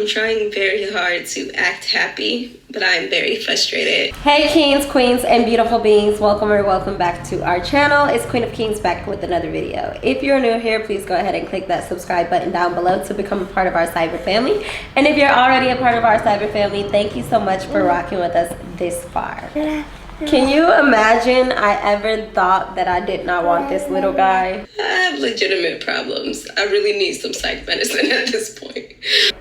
I'm trying very hard to act happy, but I'm very frustrated. Hey kings, queens, and beautiful beings. Welcome or welcome back to our channel. It's Queen of Kings back with another video. If you're new here, please go ahead and click that subscribe button down below to become a part of our cyber family. And if you're already a part of our cyber family, thank you so much for rocking with us this far. Can you imagine I ever thought that I did not want this little guy? I have legitimate problems. I really need some psych medicine at this point.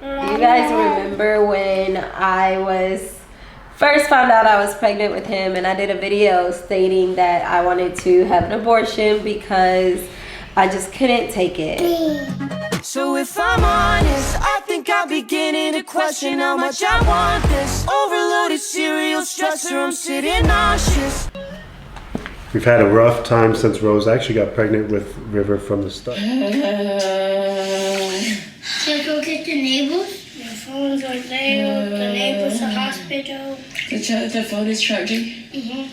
You guys remember when I was first found out I was pregnant with him, and I did a video stating that I wanted to have an abortion because I just couldn't take it. So if I'm honest, I think I'm beginning to question how much I want this overloaded cereal stressor. I'm sitting nauseous. We've had a rough time since Rose actually got pregnant with River from the start. Should I go get the neighbors? The phones are there, the neighbors, the hospital. The phone is charging? Mm-hmm.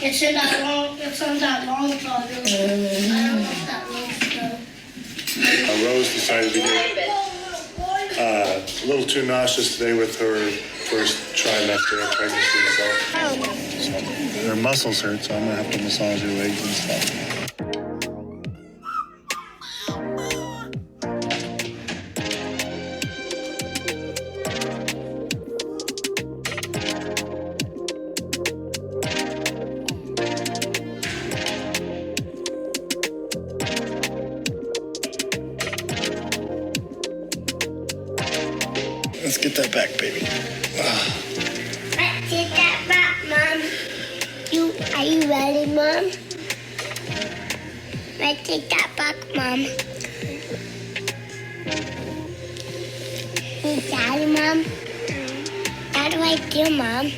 It's in that long, it's on that long plug. I don't want that long stuff. Rose decided to get a little too nauseous today with her first trimester of pregnancy. So her muscles hurt, so I'm gonna have to massage her legs and stuff. Let's get that back, baby. Let's get that back, Mom. Are you ready, Mom? Let's take that back, Mom. Hey, Daddy, Mom. How do I do, Mom?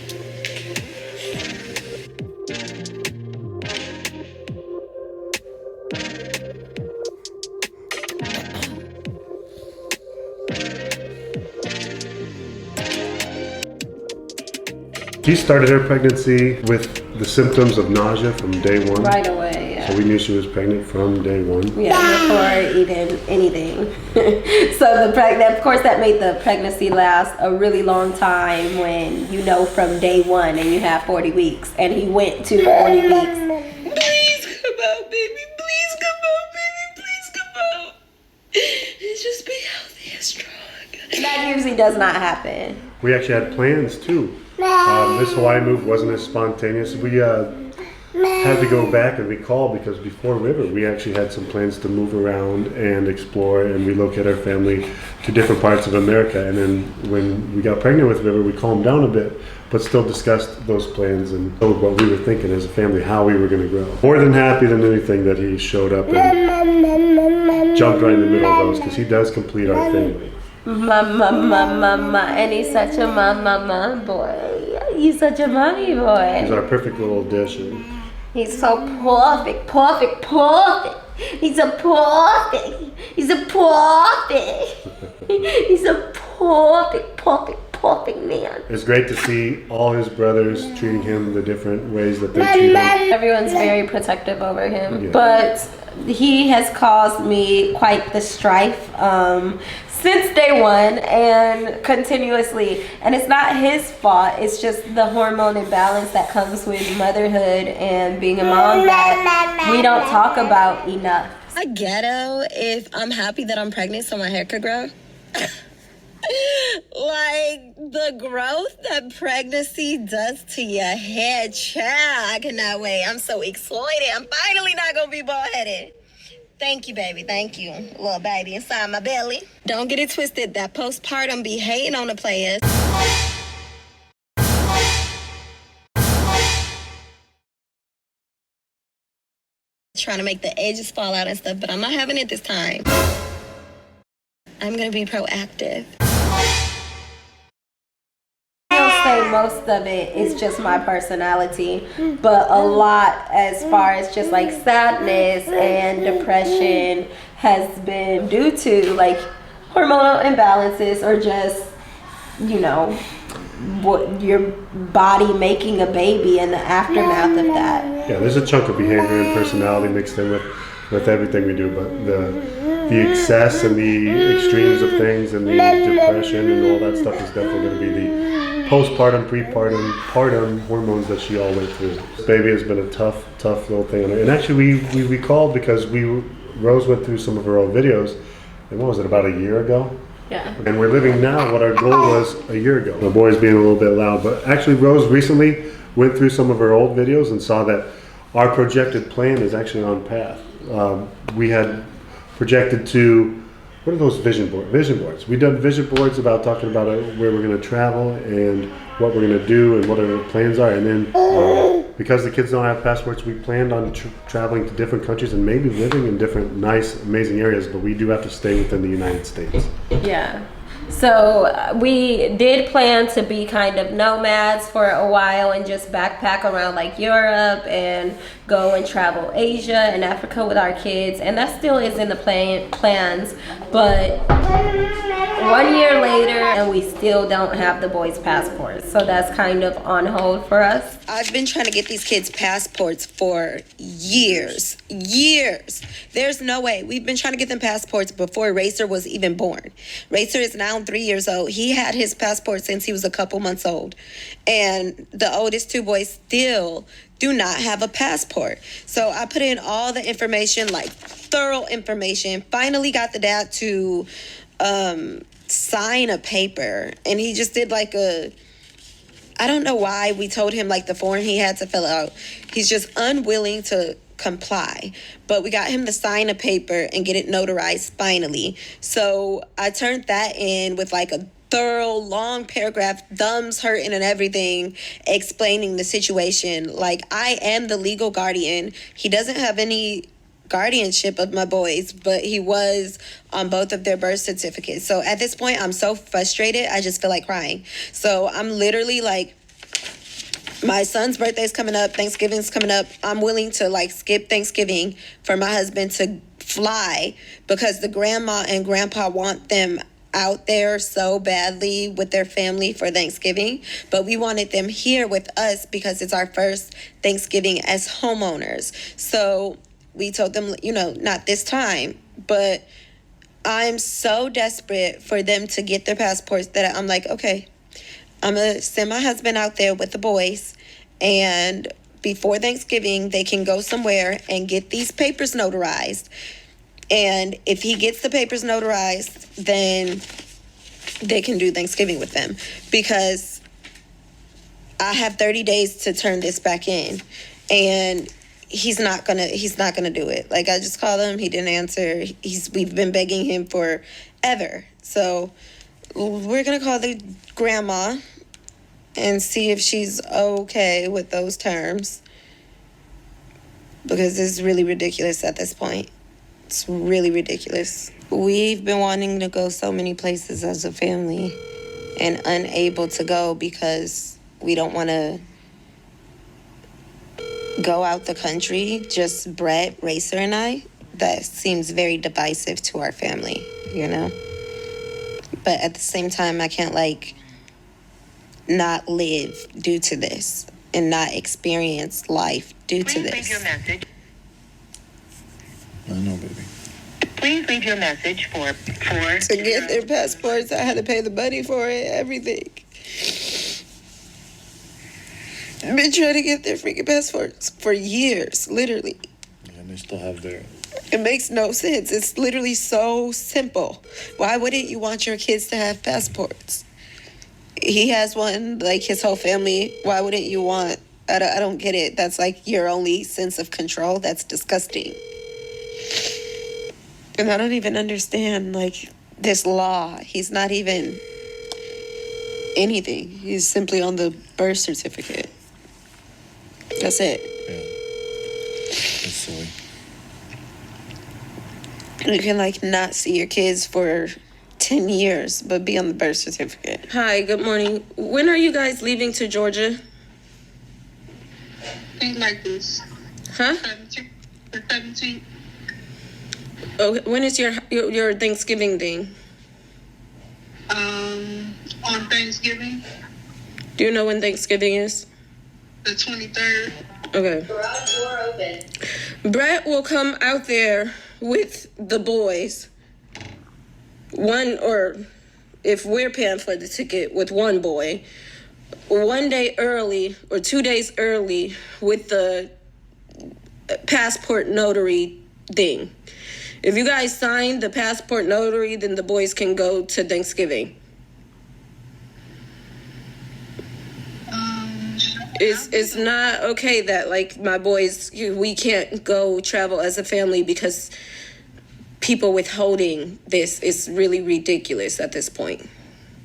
She started her pregnancy with the symptoms of nausea from day one. Right away, yeah. So we knew she was pregnant from day one. Yeah, before even anything. So of course that made the pregnancy last a really long time when you know from day one and you have 40 weeks, and he went to 40 weeks. Please come out, baby. Please come out, baby. Please come out. And just be healthy and strong. That usually does not happen. We actually had plans too. This Hawaii move wasn't as spontaneous. We had to go back and recall because before River, we actually had some plans to move around and explore and relocate our family to different parts of America. And then when we got pregnant with River, we calmed down a bit, but still discussed those plans and told what we were thinking as a family, how we were going to grow. More than happy than anything that he showed up and jumped right in the middle of those, because he does complete our family. Mama, and he's such a mama boy. He's such a mommy boy. He's our perfect little addition. He's so perfect. He's a perfect. He's a perfect man. It's great to see all his brothers treating him the different ways that they treat him. Everyone's very protective over him, Yeah. but he has caused me quite the strife since day one and continuously. And it's not his fault. It's just the hormone imbalance that comes with motherhood and being a mom that we don't talk about enough. I ghetto if I'm happy that I'm pregnant so my hair could grow. Like the growth that pregnancy does to your hair, child. I cannot wait. I'm so excited. I'm finally not gonna be bald-headed. Thank you, baby. Thank you. Little baby inside my belly. Don't get it twisted. That postpartum be hating on the players. Trying to make the edges fall out and stuff, but I'm not having it this time. I'm gonna be proactive. I'll say most of it is just my personality, but a lot as far as just like sadness and depression has been due to like hormonal imbalances or just, you know, what your body making a baby and the aftermath of that. Yeah, there's a chunk of behavior and personality mixed in with everything we do, but the the excess and the extremes of things and the depression and all that stuff is definitely going to be the postpartum, pre-partum, partum hormones that she all went through. This baby has been a tough little thing on her. And actually we recalled because Rose went through some of her old videos, and what was it, about a year ago? Yeah. And we're living now what our goal was a year ago. The boy's being a little bit loud, but actually Rose recently went through some of her old videos and saw that our projected plan is actually on path. We had projected to, what are those vision boards? We've done vision boards about talking about where we're going to travel and what we're going to do and what our plans are. And then because the kids don't have passports, we planned on traveling to different countries and maybe living in different nice, amazing areas, but we do have to stay within the United States. Yeah. So we did plan to be kind of nomads for a while and just backpack around like Europe and go and travel Asia and Africa with our kids, and that still is in the plans. But 1 year later and we still don't have the boys' passports, so that's kind of on hold for us. I've been trying to get these kids passports for years. There's no way. We've been trying to get them passports before Racer was even born. Racer is now 3 years old. He had his passport since he was a couple months old. And the oldest two boys still do not have a passport. So I put in all the information, like thorough information. Finally got the dad to sign a paper. And he just did like I don't know why we told him like the form he had to fill out. He's just unwilling to comply. But we got him to sign a paper and get it notarized finally. So I turned that in with like a thorough long paragraph, thumbs hurting and everything, explaining the situation. Like, I am the legal guardian. He doesn't have any guardianship of my boys, but he was on both of their birth certificates. So at this point, I'm so frustrated, I just feel like crying. So I'm literally like, my son's birthday's coming up, Thanksgiving's coming up. I'm willing to like skip Thanksgiving for my husband to fly because the grandma and grandpa want them out there so badly with their family for Thanksgiving, but we wanted them here with us because it's our first Thanksgiving as homeowners. So we told them, you know, not this time, but I'm so desperate for them to get their passports that I'm like, okay, I'm gonna send my husband out there with the boys, and before Thanksgiving they can go somewhere and get these papers notarized. And if he gets the papers notarized, then they can do Thanksgiving with them, because I have 30 days to turn this back in, and he's not gonna do it. Like, I just called him, he didn't answer. We've been begging him forever. So we're gonna call the grandma and see if she's okay with those terms, because it's really ridiculous at this point. It's really ridiculous. We've been wanting to go so many places as a family and unable to go because we don't want to go out the country, just Brett, Racer, and I. That seems very divisive to our family, you know? But at the same time, I can't, like, not live due to this and not experience life due to this. Please leave your message. I know, baby. Please leave your message for To get their passports, I had to pay the money for it, everything. I've been trying to get their freaking passports for years, literally. Yeah, and they still have their... It makes no sense. It's literally so simple. Why wouldn't you want your kids to have passports? He has one, like his whole family. Why wouldn't you want... I don't get it. That's like your only sense of control. That's disgusting. And I don't even understand, like, this law. He's not even anything. He's simply on the birth certificate. That's it. Yeah. That's silly. You can, like, not see your kids for 10 years, but be on the birth certificate. Hi, good morning. When are you guys leaving to Georgia? Things like this. Huh? The 17th. Oh, when is your Thanksgiving thing? On Thanksgiving, Do you know when Thanksgiving is? the 23rd. Okay. Garage door open. Brett will come out there with the boys or if we're paying for the ticket with one boy, 1 day early or 2 days early with the passport notary thing. If you guys sign the passport notary, then the boys can go to Thanksgiving. It's not okay that, like, my boys, we can't go travel as a family because people withholding this is really ridiculous at this point.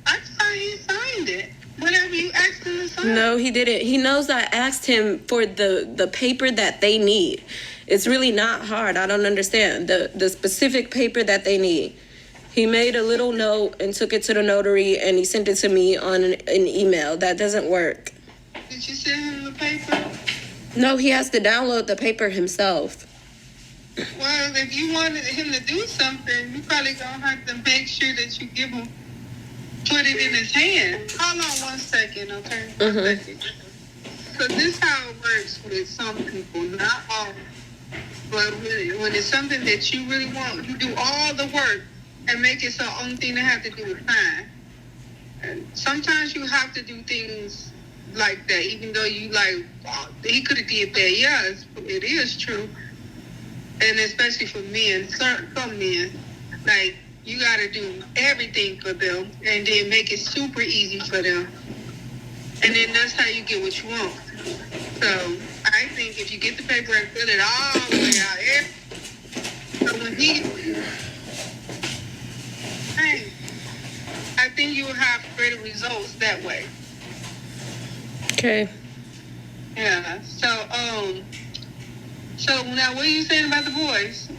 I thought he signed it. Whatever you asked him to sign. No, he didn't. He knows I asked him for the paper that they need. It's really not hard. I don't understand. The specific paper that they need. He made a little note and took it to the notary, and he sent it to me on an email. That doesn't work. Did you send him the paper? No, he has to download the paper himself. Well, if you wanted him to do something, you probably gonna have to make sure that you put it in his hand. Hold on 1 second, okay? 1 second. So this is how it works with some people, not all. But when it's something that you really want, you do all the work and make it so the only thing they have to do is sign. And sometimes you have to do things like that, even though you like, oh, he could have did that. Yes, it is true. And especially for men, some men, like, you got to do everything for them and then make it super easy for them. And then that's how you get what you want. So I think if you get the paper and fill it all the way out here, so when I think you will have greater results that way. Okay. Yeah. So now what are you saying about the boys?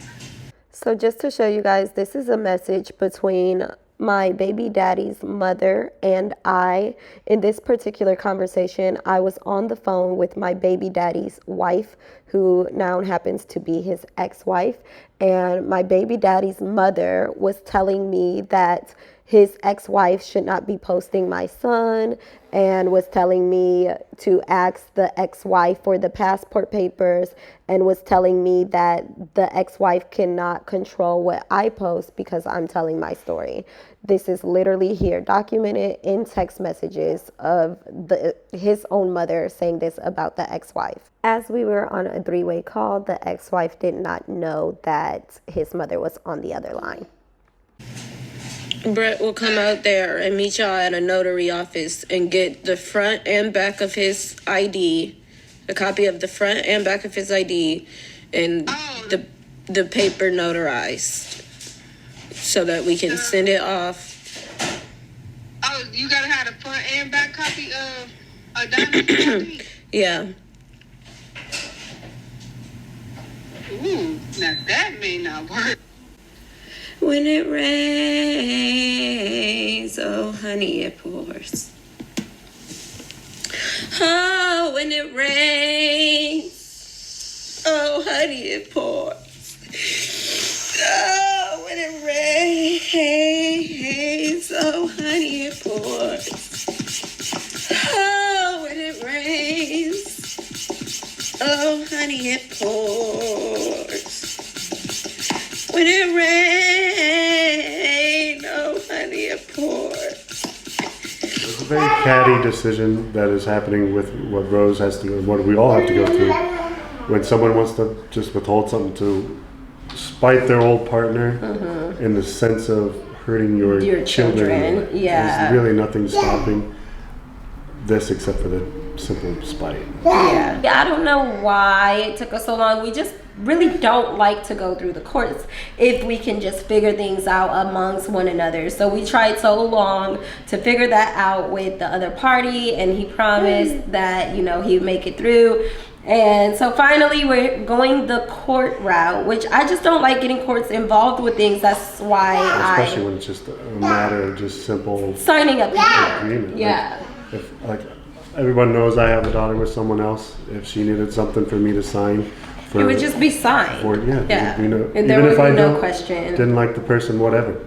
So just to show you guys, this is a message between my baby daddy's mother and I. In this particular conversation, I was on the phone with my baby daddy's wife, who now happens to be his ex-wife. And my baby daddy's mother was telling me that his ex-wife should not be posting my son, and was telling me to ask the ex-wife for the passport papers, and was telling me that the ex-wife cannot control what I post because I'm telling my story. This is literally here documented in text messages of his own mother saying this about the ex-wife. As we were on a three-way call, the ex-wife did not know that his mother was on the other line. Brett will come out there and meet y'all at a notary office and get the front and back of his ID, a copy of the front and back of his ID, and the paper notarized so that we can send it off. Oh, you gotta have a front and back copy of a diamond ID? Yeah. Ooh, now that may not work. When it rains, oh honey, it pours. Oh, when it rains, oh honey, it pours. Oh, when it rains, oh honey, it pours. Oh, when it rains, oh honey, it pours. When it rains, oh honey, it pours. It's a very catty decision that is happening with what Rose has to, what we all have to go through. When someone wants to just withhold something to spite their old partner, in the sense of hurting your children. Yeah. There's really nothing stopping this except for the simple spite. Yeah, I don't know why it took us so long. We just really don't like to go through the courts if we can just figure things out amongst one another. So we tried so long to figure that out with the other party, and he promised that, you know, he'd make it through. And so finally we're going the court route, which I just don't like getting courts involved with things. That's why especially when it's just a matter of just simple signing up agreement. Yeah. Like everyone knows I have a daughter with someone else. If she needed something for me to sign, it would just be signed. Yeah. You know, and there even would if I be no question. Didn't like the person, whatever.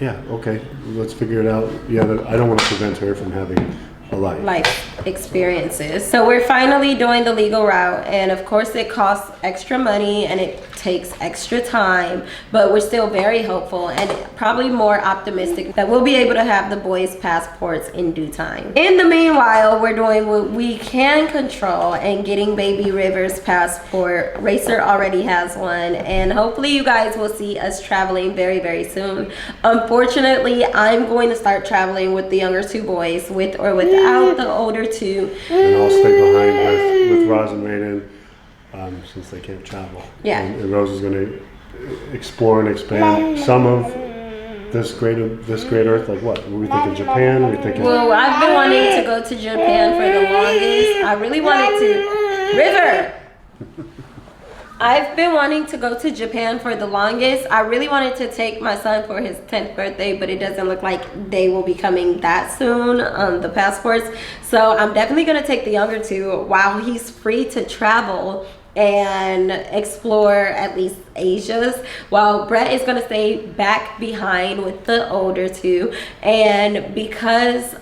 Yeah, okay, let's figure it out. Yeah, I don't want to prevent her from having a life experiences. So we're finally doing the legal route, and of course it costs extra money, and it takes extra time, but we're still very hopeful and probably more optimistic that we'll be able to have the boys' passports in due time. In the meanwhile, we're doing what we can control and getting baby River's passport. Racer already has one, and hopefully you guys will see us traveling very, very soon. Unfortunately, I'm going to start traveling with the younger 2 boys, with or without the older 2. And I'll stay behind with Roz and Raiden, since they can't travel. Yeah. And Rose is going to explore and expand some of this great earth. Like what? Were we thinking Japan? Were we thinking? Well, I've been wanting to go to Japan for the longest. I really wanted to. River! I've been wanting to go to Japan for the longest. I really wanted to take my son for his 10th birthday, but it doesn't look like they will be coming that soon, the passports. So I'm definitely going to take the younger 2 while he's free to travel and explore at least Asia's, while Brett is going to stay back behind with the older 2. And because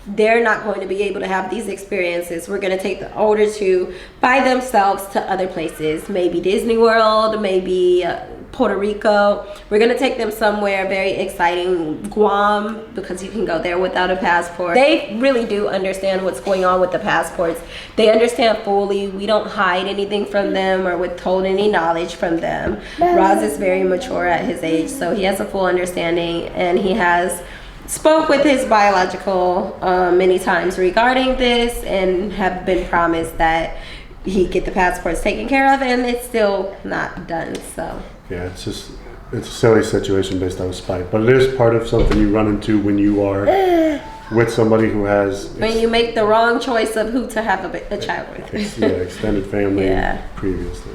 they're not going to be able to have these experiences, we're going to take the older 2 by themselves to other places, maybe Disney World, maybe Puerto Rico. We're going to take them somewhere very exciting, Guam, because you can go there without a passport. They really do understand what's going on with the passports. They understand fully. We don't hide anything from them or withhold any knowledge from them. Roz is very mature at his age, so he has a full understanding, and he has spoke with his biological many times regarding this, and have been promised that he get the passports taken care of, and it's still not done. So yeah, it's a silly situation based on spite, but it is part of something you run into when you are with somebody who has when you make the wrong choice of who to have a child with. Extended family Yeah. previously.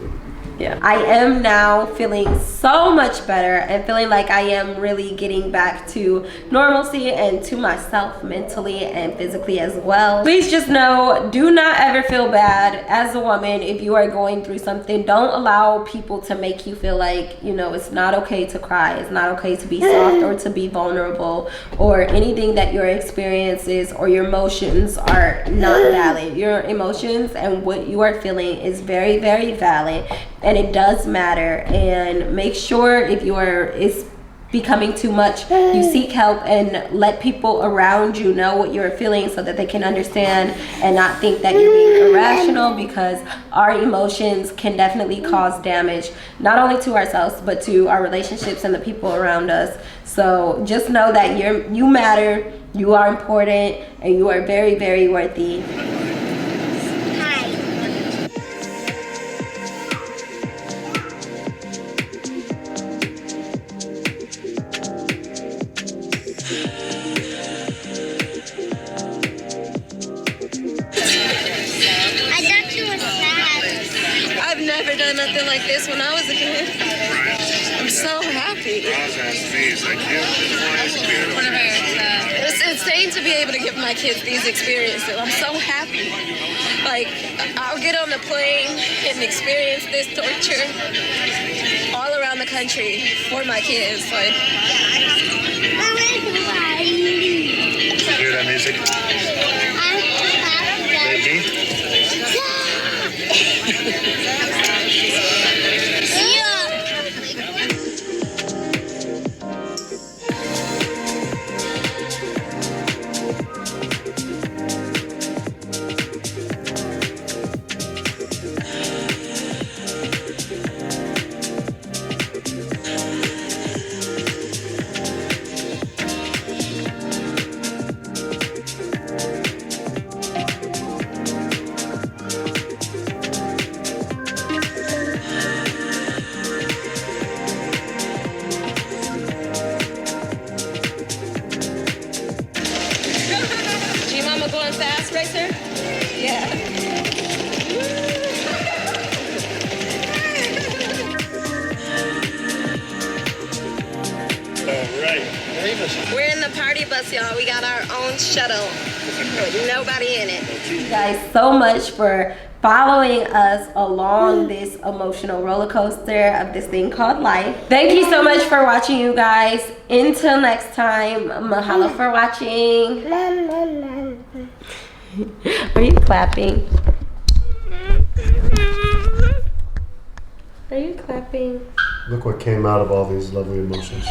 Yeah, I am now feeling so much better and feeling like I am really getting back to normalcy and to myself mentally and physically as well. Please just know, do not ever feel bad as a woman if you are going through something. Don't allow people to make you feel like, you know, it's not okay to cry. It's not okay to be soft or to be vulnerable, or anything that your experiences or your emotions are not valid. Your emotions and what you are feeling is very, very valid. And it does matter, and make sure if it's becoming too much, you seek help and let people around you know what you're feeling so that they can understand and not think that you're being irrational, because our emotions can definitely cause damage, not only to ourselves but to our relationships and the people around us. So just know that you matter, you are important, and you are very, very worthy. Nothing like this when I was a kid. I'm so happy. It's insane to be able to give my kids these experiences. I'm so happy. Like, I'll get on the plane and experience this torture all around the country for my kids. Like, hear that music? Baby? we're in the party bus, y'all. We got our own shuttle with nobody in it. Thank you guys so much for following us along this emotional roller coaster of this thing called life. Thank you so much for watching, you guys. Until next time, mahalo for watching. Are you clapping? Are you clapping? Look what came out of all these lovely emotions.